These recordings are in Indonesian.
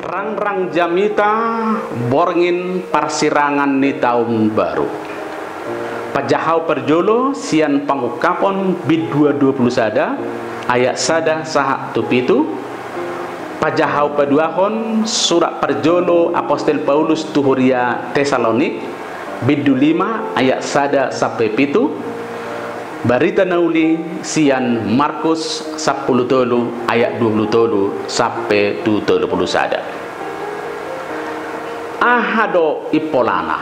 Rangrang jamita borngin parsirangan ni tahun baru. Pajahau perjolo sian pangukapon bid 220 sada ayat sada sahak tupitu. Pajahau paduahon surat perjolo Apostel Paulus tuhuria Tesalonik bid 5 ayat sada sampai pitu. Barita nauli sian Markus 10 ayat 20 sampai 30 sada. Ahado ipolana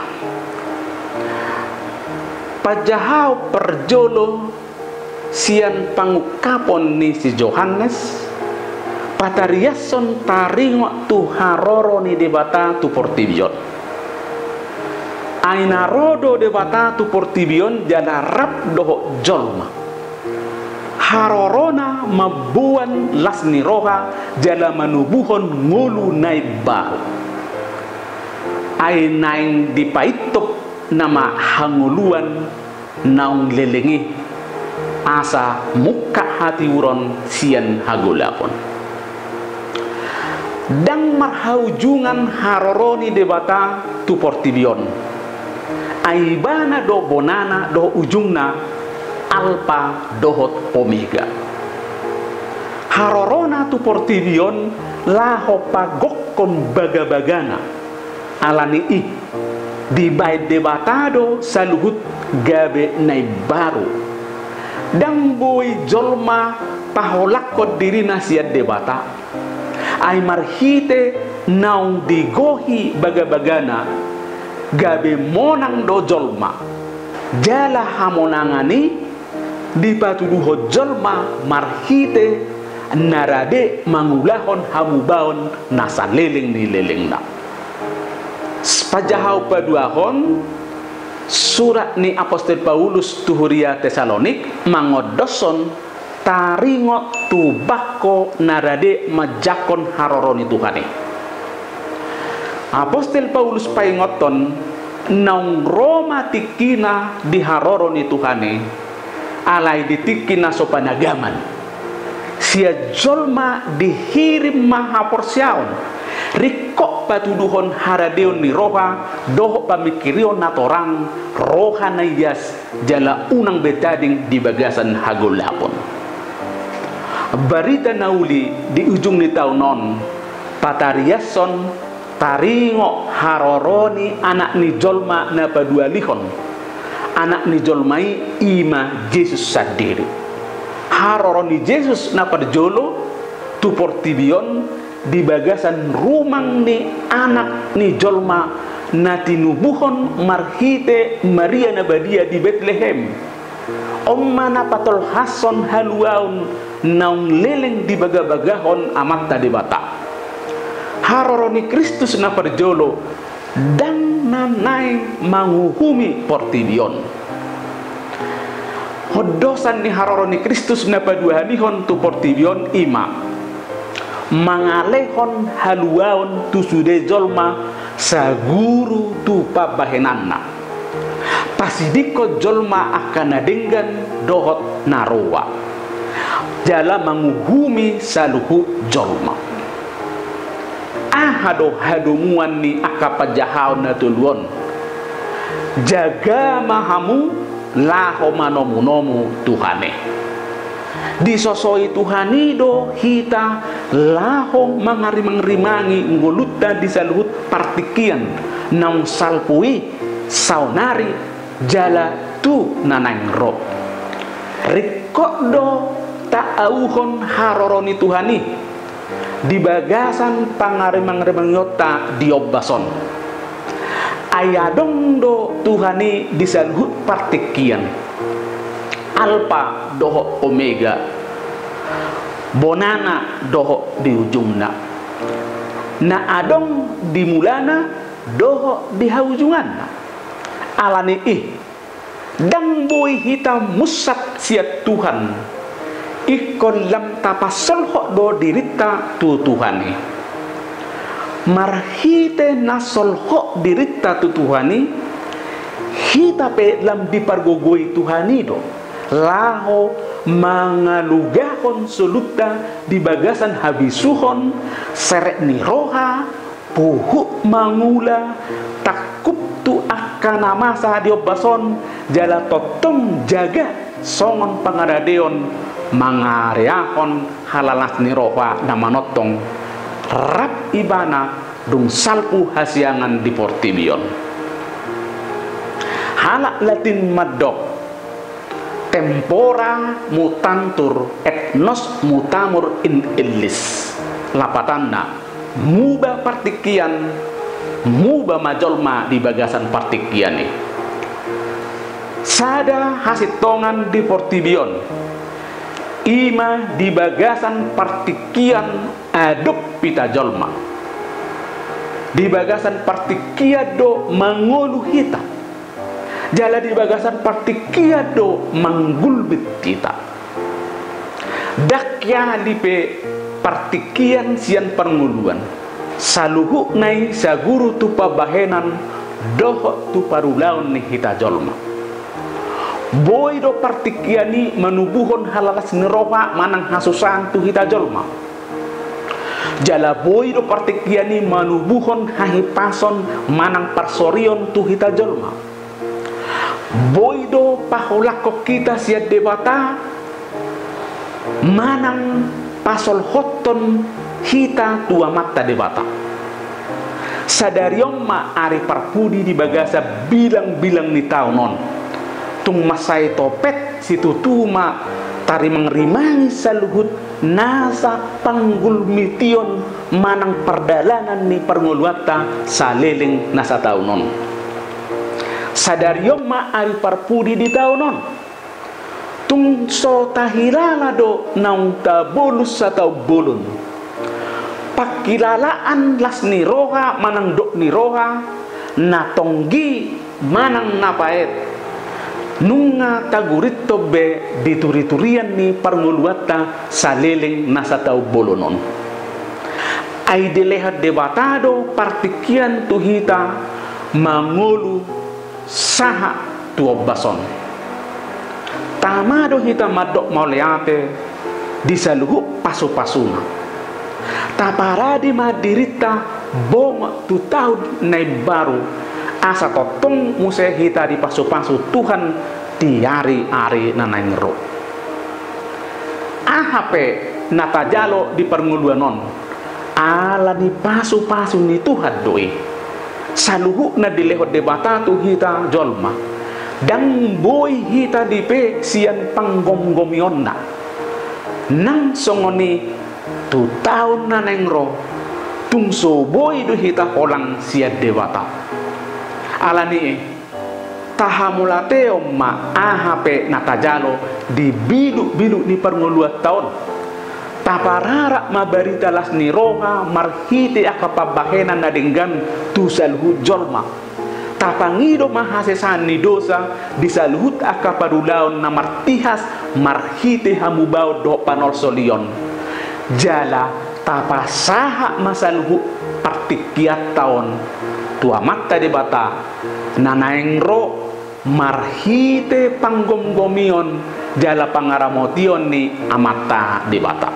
pajahau perjolo sian pangukapon ni si Johannes patariason taringo tu haroro ni debata tu portibion aina rodo debata tu portibion jana rap doho jolma harorona mabuan lasni roha jala manubuhon ngulu naik bahu ainaing dipaitop nama hanguluan naung lelengi asa muka hati uron sian hagulapon dang marhaujungan haroroni debata tu portibion aibana do bonana do ujungna alpa dohot omega harorona tu portibion laho pagokkon baga-bagana alani i di bait debatado saluhut gabe nai baru dang boy jolma paholakot diri nasiat debata ay marhite naung digohi baga-bagana gabe monang do jolma jala hamonangani dipatuduho jolma marhite narade mangulahon hamubaon nasa leleng ni leleng na pajahau paduahon surat ni Apostel Paulus tuhuria Tesalonik mangodoson taringo tubako narade majakon haroroni Tuhane. Apostel Paulus paingoton naung Roma tikina di haroroni Tuhane alai ditikina sopanagaman sia jolma dihirim maha porsiaon rikok patuduhon haradeon ni roha doh pamikirion natorang roha naiyas jala unang betading di bagasan hagulapon barita nauli di ujung ni taunon patariason taringo haroroni anak ni jolma na padualihon anak ni jolmai ima Yesus sadiri haroroni Yesus na parjolo tu portibion di bagasan rumang ni anak ni jolma na tinubuhon marhite Maria nabadia di Bethlehem omana patol hason haluaun naung leleng di baga-bagahon amat debata haroroni Kristus na perjolo dang nanay manguhumi portibion hodosan ni haroroni Kristus na paduhanihon tu portibion ima mangalehon haluaon tu sude jolma saguru tu pabahenanna pasidiko jolma akan adenggan dohot narowa jala manguhumi saluhu jolma ahado hadumuan ni akapajahau natuluon jaga mahamu laho manomu Tuhane disosoi Tuhanido hita laho mangari-mangrimangi nguluta disaluhut partikian naung salpui saunari jala tu nanang ro rikok do ta'auhon haroroni Tuhani di bagasan pangari-mangrimangnyota diobason ayadong do Tuhani disaluhut partikian alpa doho omega bonana doho di ujungna na adong di mulana doho di haujunganna alani dang boy hitam musat siat Tuhan ikon lam tapasolho do dirita tu Tuhani marhite nasolho dirita tu Tuhani hita pe lam dipargogoi Tuhani do laho mangalugahon suluta di bagasan habisuhon serek ni roha puhuk mangula takup tu akan masa diobason jala totong jaga songon pangadadeon mangareahon halalas ni roha namanotong rap ibana dung salpu hasiangan di portibion halak latin madok tempora mutantur et nos mutamur in illis lapatanna muba partikian muba majolma di bagasan partikian nih sada hasitongan di portibion ima di bagasan partikian aduk pita jolma di bagasan partikian do mangolu hita jala di bagasan partikian do manggulbit kita dakya lipe partikian sian pernguluan saluhu nai saguru tupa bahenan doh tu parulaun ni hita jolma boy do partikiani manubuhon halalas neroha manang hasusan tu hita jolma jala boy do partikiani manubuhon hahipason manang parsorion tu hita jolma boy do paholako kita siat debata manang pasol hoton hita tua mata debata sadariong ma ari parpudi di bagasa bilang-bilang ni taunon tung masai topet situ tuma tari mengrimangi saluhut nasa panggul mition manang perdalanan ni pernguluata saleleng nasa taunon sadariong ma ari parpudi di taunon tung so tahilala do naung tabulus atau bulun pakilalaan las ni roha manang dok ni roha natonggi manang napaet nunga tagurito be dituri-turian ni parnguluata saleleng nasa tau bolonon ay dilihat debatado partikian tuhita mangulu saha tuobason tamado hita madok mauleate disaluhu pasu-pasuna taparadi madirita bom tu tahun nai baru asa totong muse hita di pasu-pasu Tuhan di hari-hari nanangro ahape natajalo di pernguluanon ala ni pasu-pasu ni Tuhan doi saluhu na dilehot debata tu hita jolma dan boy hita dipe sian panggom-gomion na nang songoni tu tahun nanengro tungso boy du hita holang siat debata alani tahamulateo ma ahape natajalo di bilu-bilu ni pernguluat tahun taparara mabarita las ni roha marhite akapabahenan na denggan tu salhut jolma tapangido mahasesan ni dosa disalhut akapadulaon na martihas marhite hamubao do panol solion jala tapasaha masalhu partikiat tahun tua mata debata nanaengro marhite panggom-gomion jala pangaramotion ni amata debata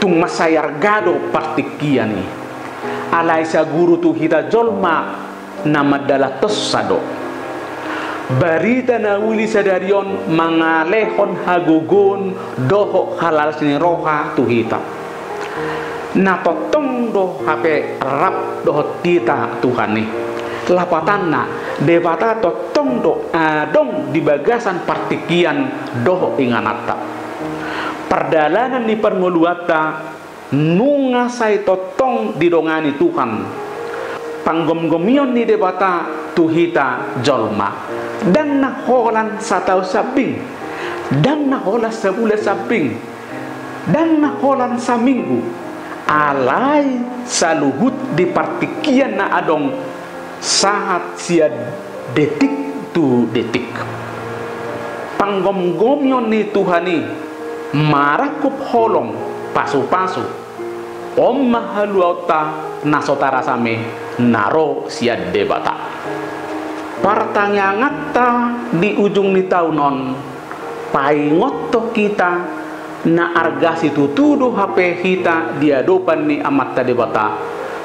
tung masayar gado partikian ni alay sa guru tu hita jolma na madala tosado barita na uli sa darion mangalehon hagugon doho halal siniroha tu hita na totong do hape rap doho tita Tuhan ni lapatan na debata totong do adong di bagasan partikian doho inganata perdalanan ni pernguluata nunga say totong didongani Tuhan panggom-gomion ni debata tuhita jolma dan naholan satau sabing dan naholan sabula sabing dan naholan saminggu alay saluhut di partikian na adong saat sia detik tu detik panggom-gomion ni Tuhani marakup holong pasu-pasu om mahaluota nasotara same naro siad debata pertanyaan ngata di ujung ni taunon paingot to kita na argasi tutudo hape hita di adopan ni amat tadi bata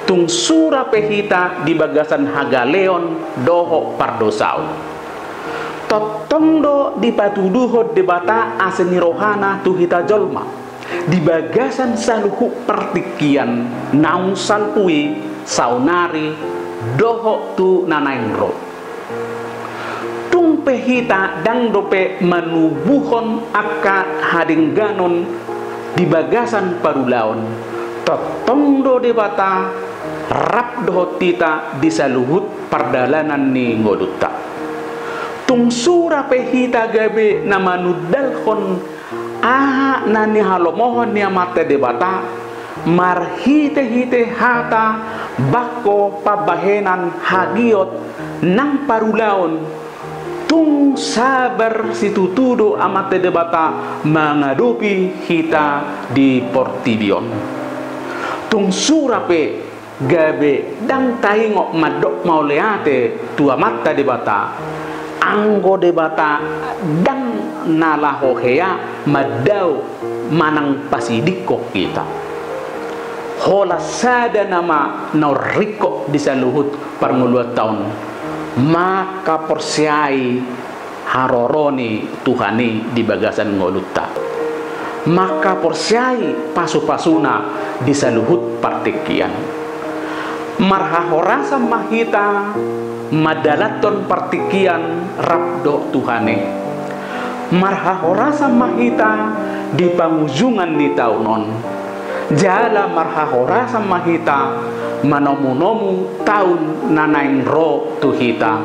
tung sura pe hita di bagasan hagaleon doho pardosau totong do di patuduho di bata aseni rohana tu hita jolma di bagasan saluhu pertikian naung salpui saunari doho tu nanaing ro tung pehita dang dope manubuhon aka hadingganon di bagasan parulaon totong do de bata rap do tita di saluhut pardalanan ni ngodutta tung sura pehita gabe na manudalhon aha nani halomohon ni amate de bata marhite hite hata bako pabahenan hagiot nang parulaon tung sabar situtudo amate de bata mengadopi hita di portibion tung surape gabe dang taingok madok mauleate tu amata de bata anggo de bata dang nalahohea madau manang pasidiko kita hola sada nama noriko di saluhut parnguluat tahun maka persiai haroroni Tuhani di bagasan ngolutta maka persiai pasu-pasuna di saluhut partikian marhahorasa mahita madalaton partikian rabdo Tuhane marhahorasa mahita di pangujungan ni taunon jala marhahorasa mahita manomu-nomu tahun nanaing ro tuhita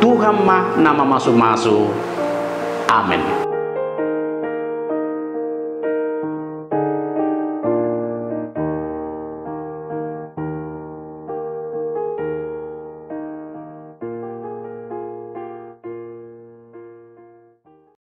Tuhan mah nama masu-masu amin.